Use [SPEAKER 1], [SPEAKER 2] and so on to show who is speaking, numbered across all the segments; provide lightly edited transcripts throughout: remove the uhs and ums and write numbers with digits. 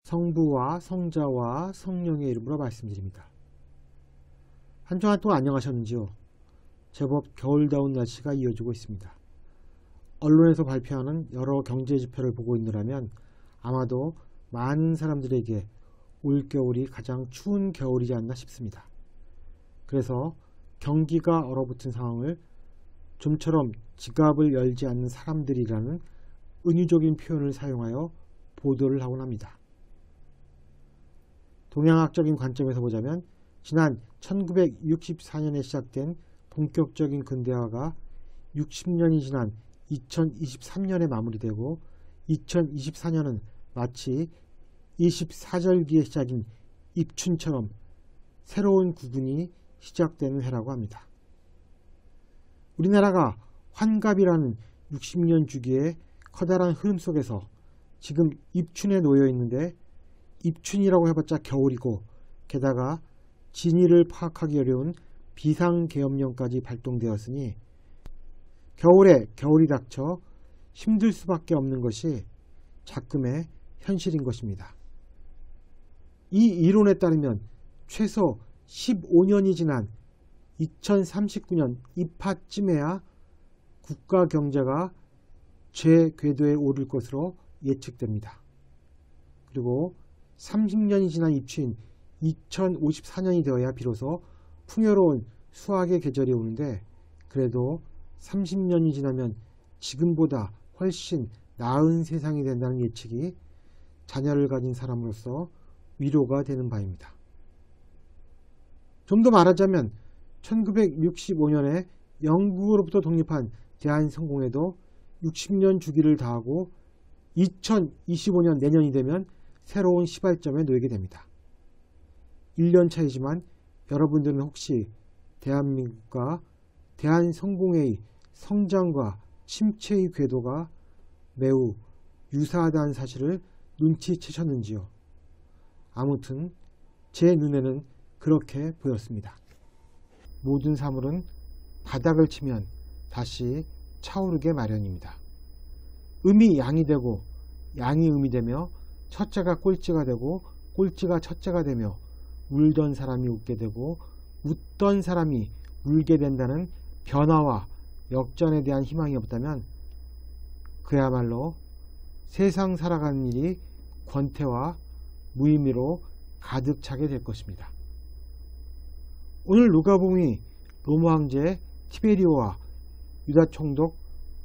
[SPEAKER 1] 성부와 성자와 성령의 이름으로 말씀드립니다. 한 주간 동안 안녕하셨는지요? 제법 겨울다운 날씨가 이어지고 있습니다. 언론에서 발표하는 여러 경제지표를 보고 있느라면 아마도 많은 사람들에게 올겨울이 가장 추운 겨울이지 않나 싶습니다. 그래서 경기가 얼어붙은 상황을 좀처럼 지갑을 열지 않는 사람들이라는 은유적인 표현을 사용하여 보도를 하곤 합니다. 동양학적인 관점에서 보자면 지난 1964년에 시작된 본격적인 근대화가 60년이 지난 2023년에 마무리되고 2024년은 마치 24절기의 시작인 입춘처럼 새로운 구군이 시작되는 해라고 합니다. 우리나라가 환갑이라는 60년 주기의 커다란 흐름 속에서 지금 입춘에 놓여 있는데 입춘이라고 해봤자 겨울이고 게다가 진위를 파악하기 어려운 비상계엄령까지 발동되었으니 겨울에 겨울이 닥쳐 힘들 수밖에 없는 것이 작금의 현실인 것입니다. 이 이론에 따르면 최소 15년이 지난 2039년 입하쯤에야 국가 경제가 최궤도에 오를 것으로 예측됩니다. 그리고 30년이 지난 입추인 2054년이 되어야 비로소 풍요로운 수확의 계절이 오는데 그래도 30년이 지나면 지금보다 훨씬 나은 세상이 된다는 예측이 자녀를 가진 사람으로서 위로가 되는 바입니다. 좀 더 말하자면 1965년에 영국으로부터 독립한 대한성공회도 60년 주기를 다하고 2025년 내년이 되면 새로운 시발점에 놓이게 됩니다. 1년 차이지만 여러분들은 혹시 대한민국과 대한성공회의 성장과 침체의 궤도가 매우 유사하다는 사실을 눈치채셨는지요? 아무튼 제 눈에는 그렇게 보였습니다. 모든 사물은 바닥을 치면 다시 차오르게 마련입니다. 음이 양이 되고 양이 음이 되며 첫째가 꼴찌가 되고 꼴찌가 첫째가 되며 울던 사람이 웃게 되고 웃던 사람이 울게 된다는 변화와 역전에 대한 희망이 없다면 그야말로 세상 살아가는 일이 권태와 무의미로 가득 차게 될 것입니다. 오늘 누가복음이 로마 황제 티베리오와 유다 총독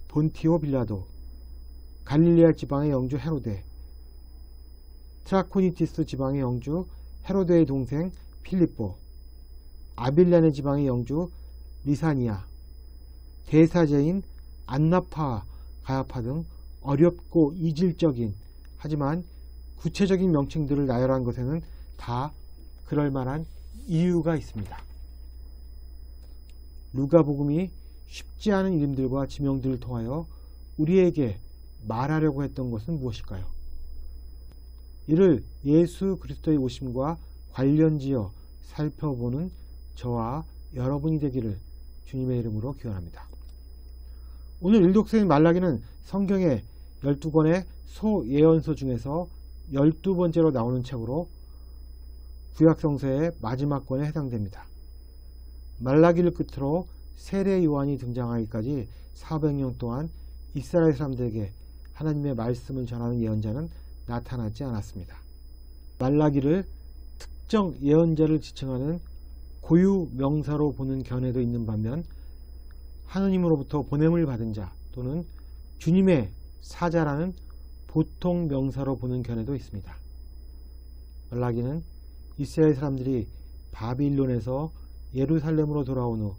[SPEAKER 1] 본티오 빌라도, 갈릴레아 지방의 영주 헤로데, 트라코니티스 지방의 영주 헤로데의 동생 필립보, 아빌라네 지방의 영주 리사니아, 대사제인 안나파, 가야파 등 어렵고 이질적인 하지만 구체적인 명칭들을 나열한 것에는 다 그럴만한 이유가 있습니다. 누가복음이 쉽지 않은 이름들과 지명들을 통하여 우리에게 말하려고 했던 것은 무엇일까요? 이를 예수 그리스도의 오심과 관련지어 살펴보는 저와 여러분이 되기를 주님의 이름으로 기원합니다. 오늘 일독서인 말라기는 성경의 12권의 소예언서 중에서 12번째로 나오는 책으로 구약성서의 마지막 권에 해당됩니다. 말라기를 끝으로 세례 요한이 등장하기까지 400년 동안 이스라엘 사람들에게 하나님의 말씀을 전하는 예언자는 나타나지 않았습니다. 말라기를 특정 예언자를 지칭하는 고유 명사로 보는 견해도 있는 반면 하느님으로부터 보냄을 받은 자 또는 주님의 사자라는 보통 명사로 보는 견해도 있습니다. 말라기는 이스라엘 사람들이 바빌론에서 예루살렘으로 돌아온 후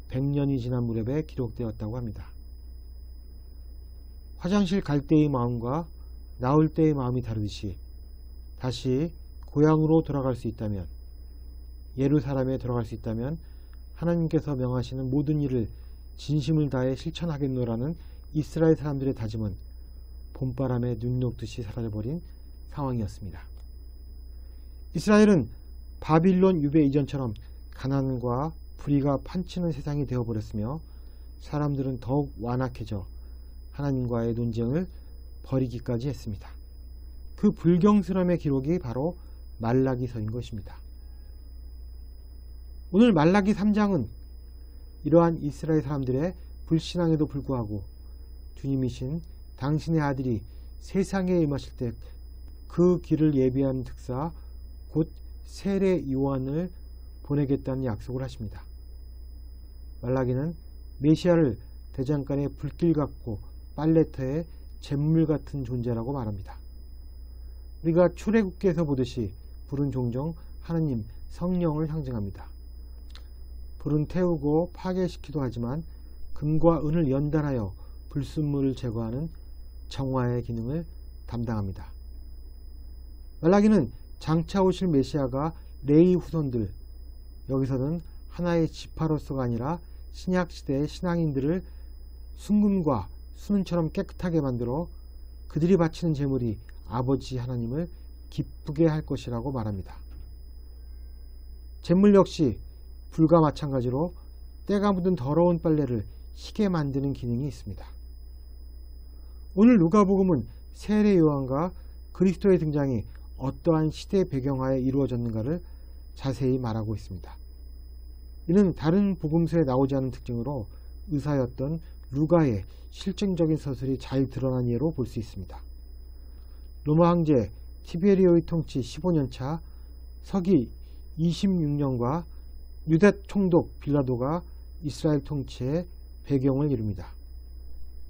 [SPEAKER 1] 100년이 지난 무렵에 기록되었다고 합니다. 화장실 갈 때의 마음과 나올 때의 마음이 다르듯이 다시 고향으로 돌아갈 수 있다면, 예루살렘에 들어갈 수 있다면 하나님께서 명하시는 모든 일을 진심을 다해 실천하겠노라는 이스라엘 사람들의 다짐은 봄바람에 눈 녹듯이 사라져버린 상황이었습니다. 이스라엘은 바빌론 유배 이전처럼 가난과 불의가 판치는 세상이 되어버렸으며 사람들은 더욱 완악해져 하나님과의 논쟁을 벌이기까지 했습니다. 그 불경스러움의 기록이 바로 말라기서인 것입니다. 오늘 말라기 3장은 이러한 이스라엘 사람들의 불신앙에도 불구하고 주님이신 당신의 아들이 세상에 임하실 때 그 길을 예비한 특사 곧 세례 요한을 보내겠다는 약속을 하십니다. 말라기는 메시아를 대장간의 불길 같고 빨래터의 잿물 같은 존재라고 말합니다. 우리가 출애굽기에서 보듯이 불은 종종 하느님 성령을 상징합니다. 불은 태우고 파괴시키기도 하지만 금과 은을 연단하여 불순물을 제거하는 정화의 기능을 담당합니다. 말라기는 장차 오실 메시아가 레위 후손들, 여기서는 하나의 지파로서가 아니라 신약시대의 신앙인들을 순금과 수는처럼 깨끗하게 만들어 그들이 바치는 제물이 아버지 하나님을 기쁘게 할 것이라고 말합니다. 제물 역시 불과 마찬가지로 때가 묻은 더러운 빨래를 희게 만드는 기능이 있습니다. 오늘 누가복음은 세례 요한과 그리스도의 등장이 어떠한 시대 배경하에 이루어졌는가를 자세히 말하고 있습니다. 이는 다른 복음서에 나오지 않은 특징으로 의사였던 루가의 실증적인 서술이 잘 드러난 예로 볼 수 있습니다. 로마 황제 티베리오의 통치 15년차 서기 26년과 유대 총독 빌라도가 이스라엘 통치의 배경을 이룹니다.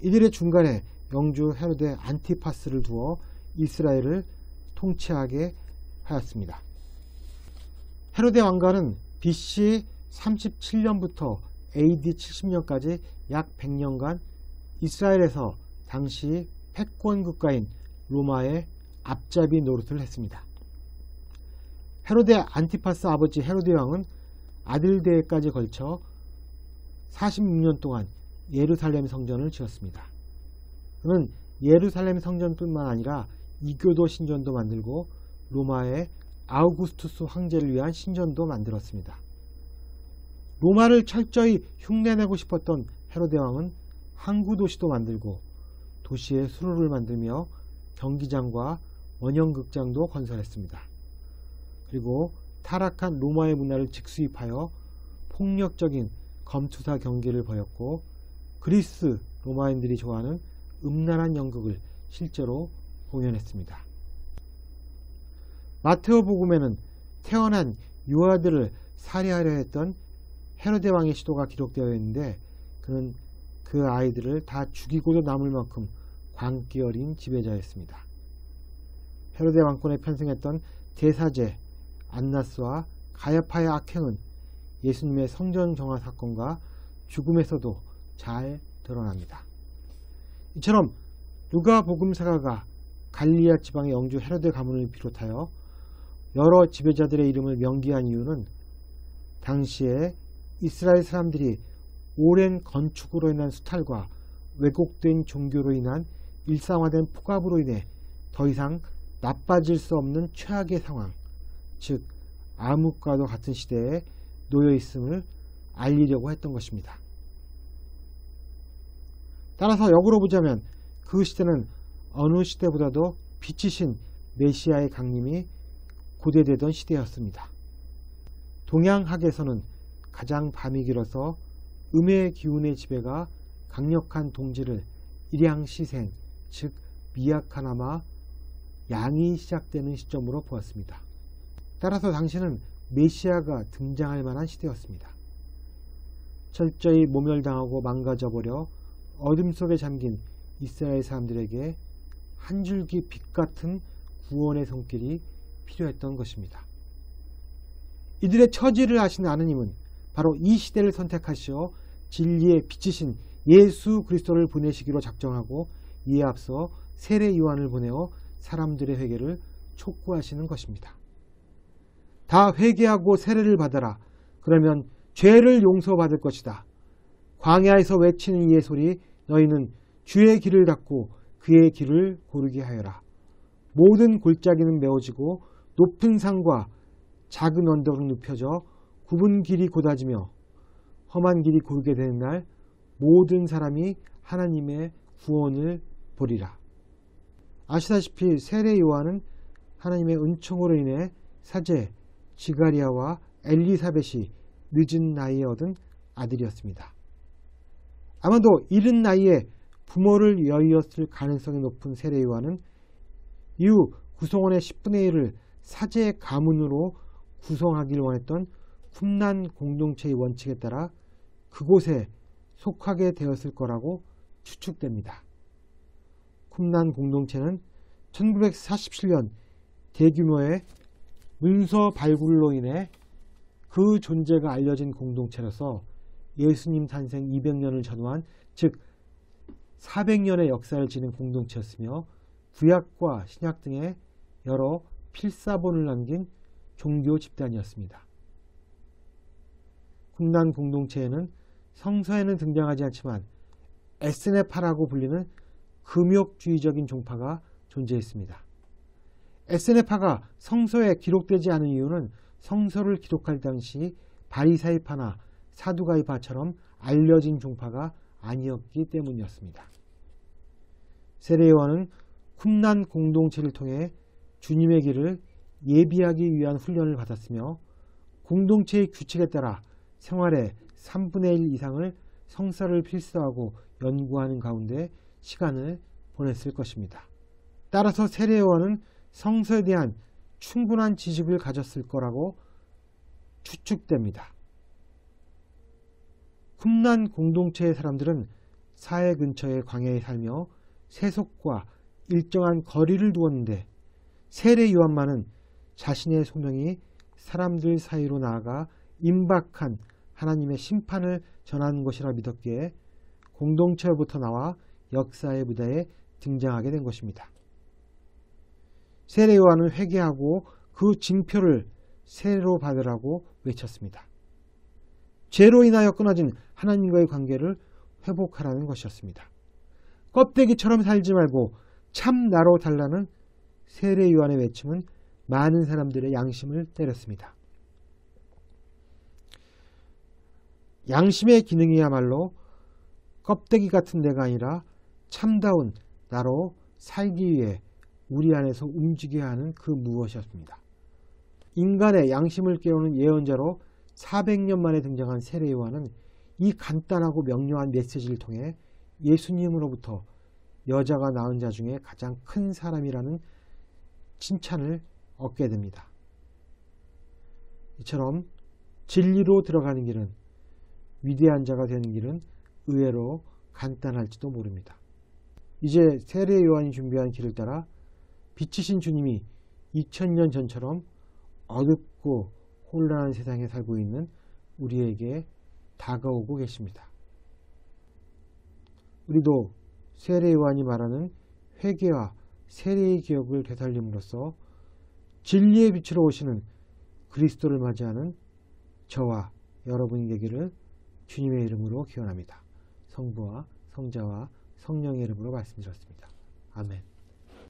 [SPEAKER 1] 이들의 중간에 영주 헤로데 안티파스를 두어 이스라엘을 통치하게 하였습니다. 헤로데 왕가는 BC 37년부터 AD 70년까지 약 100년간 이스라엘에서 당시 패권 국가인 로마의 앞잡이 노릇을 했습니다. 헤로데 안티파스 아버지 헤로데 왕은 아들 대에까지 걸쳐 46년 동안 예루살렘 성전을 지었습니다. 그는 예루살렘 성전뿐만 아니라 이교도 신전도 만들고 로마의 아우구스투스 황제를 위한 신전도 만들었습니다. 로마를 철저히 흉내내고 싶었던 헤로데 왕은 항구 도시도 만들고 도시에 수로를 만들며 경기장과 원형극장도 건설했습니다. 그리고 타락한 로마의 문화를 직수입하여 폭력적인 검투사 경기를 벌였고 그리스 로마인들이 좋아하는 음란한 연극을 실제로 공연했습니다. 마테오 복음에는 태어난 유아들을 살해하려 했던 헤로데 왕의 시도가 기록되어 있는데 그는 그 아이들을 다 죽이고도 남을 만큼 광기 어린 지배자였습니다. 헤로데 왕권에 편승했던 대사제 안나스와 가야파의 악행은 예수님의 성전 정화 사건과 죽음에서도 잘 드러납니다. 이처럼 누가 복음사가가 갈리아 지방의 영주 헤로데 가문을 비롯하여 여러 지배자들의 이름을 명기한 이유는 당시에 이스라엘 사람들이 오랜 건축으로 인한 수탈과 왜곡된 종교로 인한 일상화된 폭압으로 인해 더 이상 나빠질 수 없는 최악의 상황, 즉 암흑과도 같은 시대에 놓여 있음을 알리려고 했던 것입니다. 따라서 역으로 보자면 그 시대는 어느 시대보다도 빛이신 메시아의 강림이 고대되던 시대였습니다. 동양학에서는 가장 밤이 길어서 음의 기운의 지배가 강력한 동지를 일양시생, 즉 미약하나마 양이 시작되는 시점으로 보았습니다. 따라서 당시는 메시아가 등장할 만한 시대였습니다. 철저히 모멸당하고 망가져버려 어둠 속에 잠긴 이스라엘 사람들에게 한 줄기 빛 같은 구원의 손길이 필요했던 것입니다. 이들의 처지를 아시는 하느님은 바로 이 시대를 선택하시어 진리의 빛이신 예수 그리스도를 보내시기로 작정하고 이에 앞서 세례 요한을 보내어 사람들의 회개를 촉구하시는 것입니다. 다 회개하고 세례를 받아라. 그러면 죄를 용서받을 것이다. 광야에서 외치는 이의 소리 너희는 주의 길을 닫고 그의 길을 고르게 하여라. 모든 골짜기는 메워지고 높은 산과 작은 언덕은 눕혀져 굽은 길이 곧아지며 험한 길이 고르게 되는 날 모든 사람이 하나님의 구원을 보리라. 아시다시피 세례 요한은 하나님의 은총으로 인해 사제 지가리아와 엘리사벳이 늦은 나이에 얻은 아들이었습니다. 아마도 이른 나이에 부모를 여의었을 가능성이 높은 세례 요한은 이후 구성원의 10분의 1을 사제 가문으로 구성하기를 원했던 쿰란 공동체의 원칙에 따라 그곳에 속하게 되었을 거라고 추측됩니다. 쿰란 공동체는 1947년 대규모의 문서 발굴로 인해 그 존재가 알려진 공동체로서 예수님 탄생 200년을 전후한 즉 400년의 역사를 지닌 공동체였으며 구약과 신약 등의 여러 필사본을 남긴 종교 집단이었습니다. 쿰란 공동체에는 성서에는 등장하지 않지만 에스네파라고 불리는 금욕주의적인 종파가 존재했습니다. 에스네파가 성서에 기록되지 않은 이유는 성서를 기록할 당시 바리사이파나 사두가이파처럼 알려진 종파가 아니었기 때문이었습니다. 세례 요한은 쿰란 공동체를 통해 주님의 길을 예비하기 위한 훈련을 받았으며 공동체의 규칙에 따라 생활의 3분의 1 이상을 성서를 필사하고 연구하는 가운데 시간을 보냈을 것입니다. 따라서 세례 요한은 성서에 대한 충분한 지식을 가졌을 거라고 추측됩니다. 쿰란 공동체의 사람들은 사해 근처의 광야에 살며 세속과 일정한 거리를 두었는데 세례 요한만은 자신의 소명이 사람들 사이로 나아가 임박한 하나님의 심판을 전하는 것이라 믿었기에 공동체로부터 나와 역사의 무대에 등장하게 된 것입니다. 세례 요한은 회개하고 그 징표를 세례로 받으라고 외쳤습니다. 죄로 인하여 끊어진 하나님과의 관계를 회복하라는 것이었습니다. 껍데기처럼 살지 말고 참 나로 달라는 세례 요한의 외침은 많은 사람들의 양심을 때렸습니다. 양심의 기능이야말로 껍데기 같은 데가 아니라 참다운 나로 살기 위해 우리 안에서 움직여야 하는 그 무엇이었습니다. 인간의 양심을 깨우는 예언자로 400년 만에 등장한 세례 요한은 이 간단하고 명료한 메시지를 통해 예수님으로부터 여자가 낳은 자 중에 가장 큰 사람이라는 칭찬을 얻게 됩니다. 이처럼 진리로 들어가는 길은 위대한 자가 되는 길은 의외로 간단할지도 모릅니다. 이제 세례 요한이 준비한 길을 따라 빛이신 주님이 2000년 전처럼 어둡고 혼란한 세상에 살고 있는 우리에게 다가오고 계십니다. 우리도 세례 요한이 말하는 회개와 세례의 기억을 되살림으로써 진리의 빛으로 오시는 그리스도를 맞이하는 저와 여러분이 되기를 주님의 이름으로 기원합니다. 성부와 성자와 성령의 이름으로 말씀드렸습니다. 아멘.